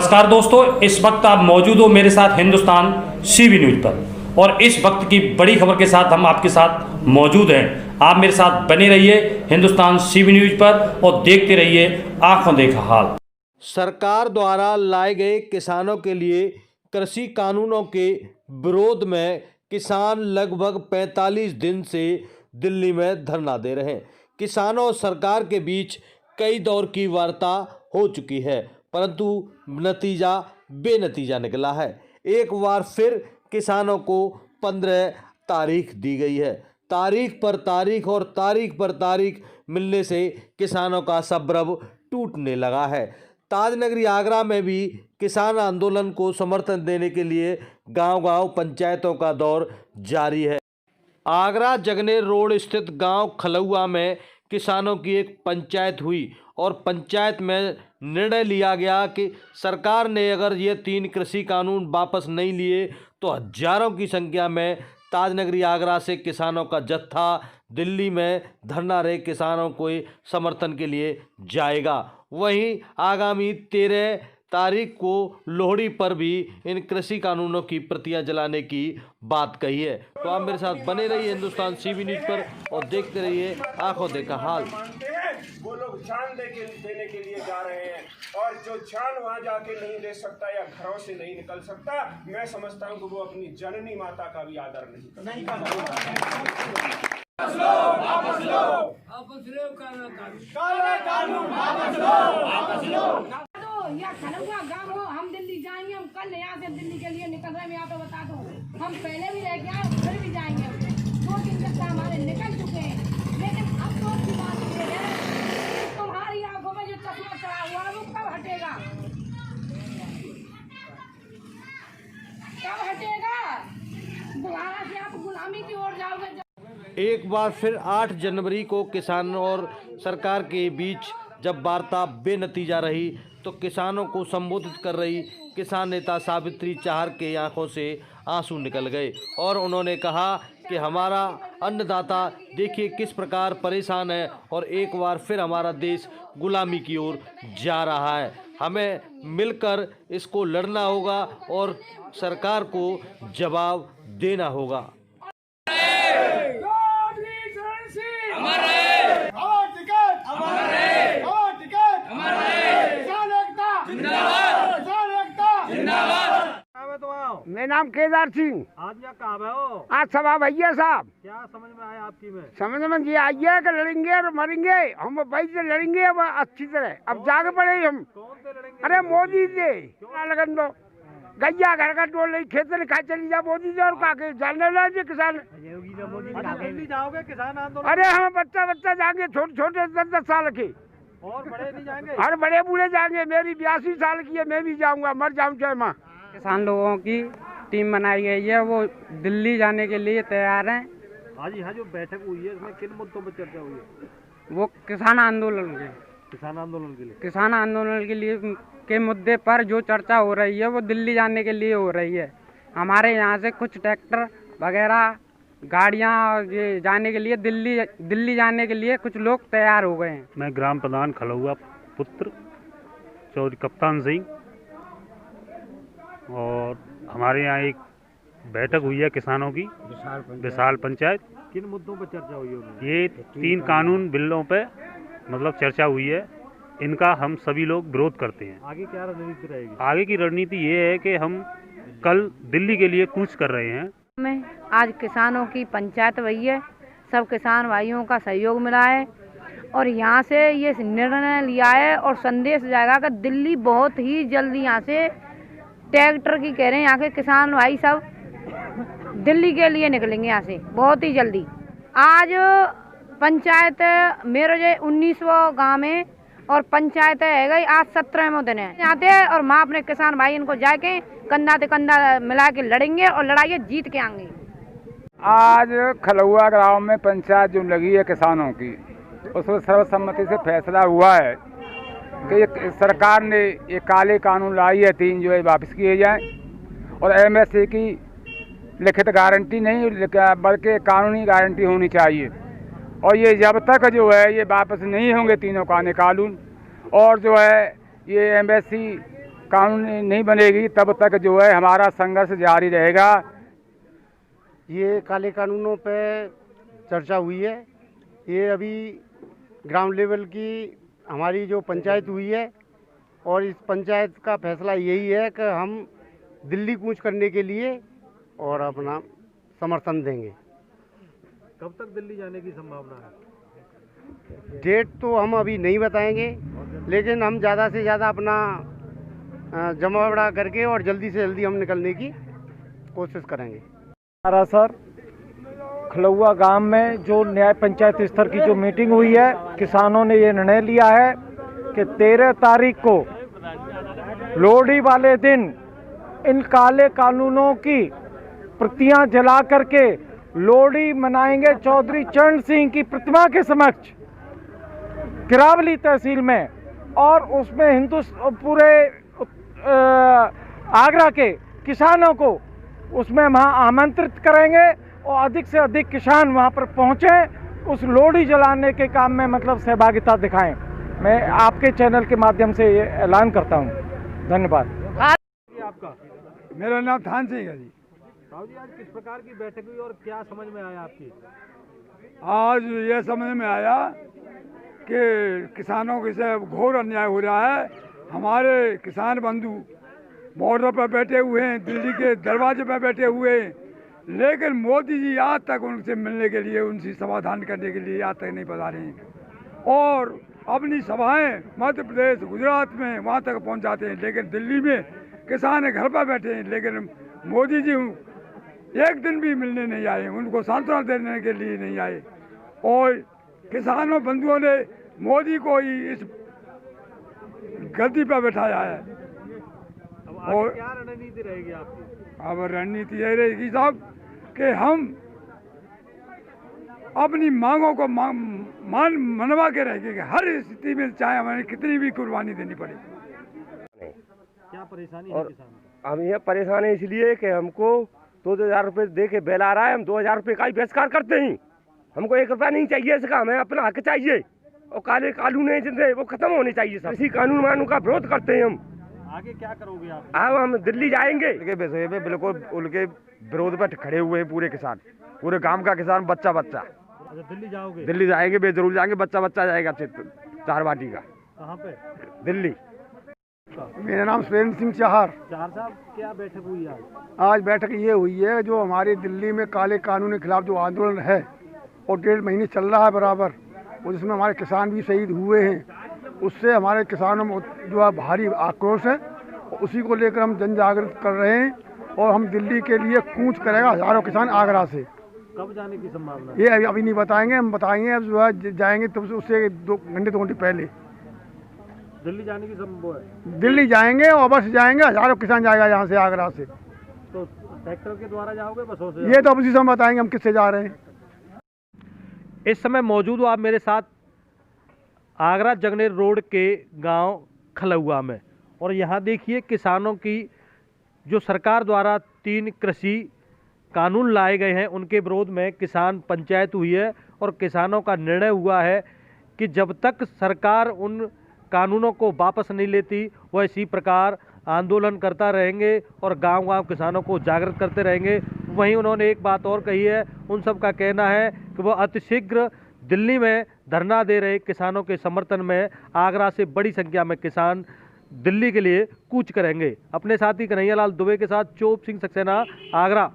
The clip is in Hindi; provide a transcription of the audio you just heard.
नमस्कार दोस्तों, इस वक्त आप मौजूद हो मेरे साथ हिंदुस्तान सीबी न्यूज पर और इस वक्त की बड़ी खबर के साथ हम आपके साथ मौजूद हैं। आप मेरे साथ बने रहिए हिंदुस्तान सीबी न्यूज पर और देखते रहिए आंखों देखा हाल। सरकार द्वारा लाए गए किसानों के लिए कृषि कानूनों के विरोध में किसान लगभग 45 दिन से दिल्ली में धरना दे रहे हैं। किसानों और सरकार के बीच कई दौर की वार्ता हो चुकी है, परंतु नतीजा बेनतीजा निकला है। एक बार फिर किसानों को 15 तारीख दी गई है। तारीख पर तारीख और तारीख पर तारीख मिलने से किसानों का सब्रव टूटने लगा है। ताजनगरी आगरा में भी किसान आंदोलन को समर्थन देने के लिए गांव-गांव पंचायतों का दौर जारी है। आगरा जगनेर रोड स्थित गांव खलौआ में किसानों की एक पंचायत हुई और पंचायत में निर्णय लिया गया कि सरकार ने अगर ये 3 कृषि कानून वापस नहीं लिए तो हजारों की संख्या में ताजनगरी आगरा से किसानों का जत्था दिल्ली में धरना रहे किसानों को समर्थन के लिए जाएगा। वहीं आगामी 13 तारीख को लोहड़ी पर भी इन कृषि कानूनों की प्रतियां जलाने की बात कही है। तो आप मेरे साथ बने रहिए हिंदुस्तान सीबी न्यूज पर और देखते रहिए आंखों देखा हाल। वो लोग जान देने के लिए जा रहे हैं और जो जान वहां जाके नहीं दे सकता या घरों से नहीं निकल सकता, मैं समझता हूं कि वो अपनी जननी माता का भी आदर नहीं करता। वापस लो काला कानून, वापस लो। या खलौआ गाँव हो, हम दिल्ली जाएंगे। हम कल यहाँ से दिल्ली के लिए निकल रहे हैं। मैं तो बता दूं, हम पहले भी रह के आए, फिर भी जाएंगे। 2-3 घंटा हमारे निकल चुके हैं, लेकिन अब तो की बात ये है, तुम्हारी आंखों में जो चश्मा चढ़ा हुआ है वो कब हटेगा? कब हटेगा? दोबारा से आप गुलामी की ओर जाओगे। एक बार फिर 8 जनवरी को किसानों और सरकार के बीच जब वार्ता बेनतीजा रही तो किसानों को संबोधित कर रही किसान नेता सावित्री चाहर के आंखों से आंसू निकल गए और उन्होंने कहा कि हमारा अन्नदाता देखिए किस प्रकार परेशान है और एक बार फिर हमारा देश गुलामी की ओर जा रहा है। हमें मिलकर इसको लड़ना होगा और सरकार को जवाब देना होगा। मेरा नाम केदार सिंह। आज यहाँ कहाँ हो? आज सभा भैया साहब। क्या समझ में आया आपकी में? समझ में ये आई है कि लड़ेंगे और मरेंगे। हम भाई से लड़ेंगे अब अच्छी तरह। अब जाके पड़े हम। कौन से लड़ेंगे? अरे मोदी से लगन दो गैया घर का टोल नहीं खेत खा चली जा मोदी से और काके जानने लगे किसान। दिल्ली जाओगे किसान आंदोलन? अरे हम बच्चा जाएंगे, छोटे छोटे 10-10 साल के और बड़े नहीं जाएंगे? हर बड़े बूढ़े जाएंगे। मेरी 82 साल की है, मैं भी जाऊंगा, मर जाऊँ चाहे माँ। किसान लोगों की टीम बनाई गई है, वो दिल्ली जाने के लिए तैयार हैं। आज यहाँ जो बैठक हुई है इसमें किन मुद्दों पर चर्चा हुई है? वो किसान आंदोलन के लिए के मुद्दे पर जो चर्चा हो रही है वो दिल्ली जाने के लिए हो रही है। हमारे यहाँ से कुछ ट्रैक्टर वगैरह गाड़ियाँ ये जाने के लिए दिल्ली जाने के लिए कुछ लोग तैयार हो गए हैं। मैं ग्राम प्रधान खलौआ पुत्र चौधरी कप्तान सिंह और हमारे यहाँ एक बैठक हुई है किसानों की विशाल पंचायत। किन मुद्दों पर चर्चा हुई है? ये 3 कानून बिलों पे मतलब चर्चा हुई है। इनका हम सभी लोग विरोध करते हैं। आगे क्या रणनीति रहेगी? आगे की रणनीति ये है कि हम कल दिल्ली के लिए कूच कर रहे हैं। में आज किसानों की पंचायत हुई है, सब किसान भाइयों का सहयोग मिला है और यहाँ से ये निर्णय लिया है और संदेश जाएगा कि दिल्ली बहुत ही जल्दी यहाँ से ट्रैक्टर की कह रहे हैं, यहाँ के किसान भाई सब दिल्ली के लिए निकलेंगे यहाँ से बहुत ही जल्दी। आज पंचायत मेरे 19वां गाँव में और पंचायत है गई आज 17वें दिन है आते हैं और माँ अपने किसान भाई इनको जाके कंधा से कंधा मिला के लड़ेंगे और लड़ाई जीत के आएंगे। आज खलौआ गांव में पंचायत जो लगी है किसानों की, उसमें सर्वसम्मति से फैसला हुआ है कि सरकार ने ये काले कानून लाई है 3 जो है वापस किए जाएं और एमएससी की लिखित गारंटी नहीं बल्कि कानूनी गारंटी होनी चाहिए और ये जब तक जो है ये वापस नहीं होंगे तीनों कानून और जो है ये एमएससी कानून नहीं बनेगी तब तक जो है हमारा संघर्ष जारी रहेगा। ये काले कानूनों पे चर्चा हुई है। ये अभी ग्राउंड लेवल की हमारी जो पंचायत हुई है और इस पंचायत का फैसला यही है कि हम दिल्ली कूच करने के लिए और अपना समर्थन देंगे। कब तक दिल्ली जाने की संभावना है? डेट तो हम अभी नहीं बताएंगे, लेकिन हम ज़्यादा से ज़्यादा अपना जमावड़ा करके और जल्दी से जल्दी हम निकलने की कोशिश करेंगे। हमारा सर खलौआ गांव में जो न्याय पंचायत स्तर की जो मीटिंग हुई है, किसानों ने ये निर्णय लिया है कि 13 तारीख को लोहड़ी वाले दिन इन काले कानूनों की प्रतियां जला करके लोहड़ी मनाएंगे चौधरी चरण सिंह की प्रतिमा के समक्ष किरावली तहसील में, और उसमें पूरे आगरा के किसानों को उसमें वहाँ आमंत्रित करेंगे और अधिक से अधिक किसान वहाँ पर पहुँचें, उस लोहड़ी जलाने के काम में मतलब सहभागिता दिखाएं। मैं आपके चैनल के माध्यम से ये ऐलान करता हूँ। धन्यवाद। आपका? मेरा नाम थान सिंह है जी। साहब जी, आज किस प्रकार की बैठक हुई और क्या समझ में आया आपकी? आज ये समझ में आया कि किसानों के से घोर अन्याय हो रहा है। हमारे किसान बंधु बॉर्डर पर बैठे हुए हैं, दिल्ली के दरवाजे पर बैठे हुए हैं, लेकिन मोदी जी आज तक उनसे मिलने के लिए, उनसे समाधान करने के लिए आज तक नहीं पधारे हैं और अपनी सभाएं मध्य प्रदेश गुजरात में वहाँ तक पहुँचाते हैं, लेकिन दिल्ली में किसान घर पर बैठे हैं, लेकिन मोदी जी एक दिन भी मिलने नहीं आए, उनको सांत्वना देने के लिए नहीं आए और किसानों बंधुओं ने मोदी को ही इस गद्दी पर बैठाया है। और क्या रणनीति रहेगी आपकी? अब रणनीति यही रहेगी साहब कि हम अपनी मांगों को मनवा के रहेंगे कि हर स्थिति में चाहे हमें कितनी भी कुर्बानी देनी पड़े। क्या परेशानी है किसान को? हम ये परेशान है इसलिए कि हमको 2000 रुपये दे के बैल आ रहा है, हम 2000 रुपये का ही बहिष्कार करते हैं। हमको 1 रुपया नहीं चाहिए इसका, हमें अपना हक चाहिए और काले कानून है जिनसे वो खत्म होने चाहिए। सब इसी कानून वानों का विरोध करते हैं हम। आगे क्या करोगे आप? अब हम दिल्ली जाएंगे। के विषय में बिल्कुल उनके विरोध पर खड़े हुए हैं पूरे किसान, पूरे गांव का किसान, बच्चा बच्चा। अच्छा, दिल्ली जाओगे? दिल्ली जाएंगे, बेजरूर जाएंगे, बच्चा बच्चा जाएगा चार बाटी का। कहाँ पे? दिल्ली। मेरा नाम सुरेंद्र सिंह चाहर। चार साहब, क्या बैठक हुई आज? आज बैठक ये हुई है, जो हमारी दिल्ली में काले कानून के खिलाफ जो आंदोलन है और 1.5 महीने चल रहा है बराबर, और जिसमें हमारे किसान भी शहीद हुए हैं, उससे हमारे किसानों में जो है भारी आक्रोश है, उसी को लेकर हम जन जागृत कर रहे हैं और हम दिल्ली के लिए कूच करेगा हजारों किसान आगरा से। कब जाने की संभावना? ये अभी नहीं बताएंगे, हम बताएंगे अब जो है जाएंगे तो उससे 2 घंटे पहले दिल्ली जाने की संभव है? दिल्ली जाएंगे और बस जाएंगे, हजारों किसान जाएगा यहाँ से आगरा से। तो ट्रैक्टर के द्वारा जाओगे, बसों से? ये तो अब उसी समय बताएंगे हम किससे जा रहे हैं। इस समय मौजूद हो आप मेरे साथ आगरा जगनेर रोड के गांव खलौआ में, और यहाँ देखिए किसानों की जो सरकार द्वारा 3 कृषि कानून लाए गए हैं, उनके विरोध में किसान पंचायत हुई है और किसानों का निर्णय हुआ है कि जब तक सरकार उन कानूनों को वापस नहीं लेती वह इसी प्रकार आंदोलन करता रहेंगे और गांव-गांव किसानों को जागृत करते रहेंगे। वहीं उन्होंने एक बात और कही है, उन सब का कहना है कि वो अतिशीघ्र दिल्ली में धरना दे रहे किसानों के समर्थन में आगरा से बड़ी संख्या में किसान दिल्ली के लिए कूच करेंगे। अपने साथी कन्हैयालाल दुबे के साथ चोप सिंह सक्सेना, आगरा।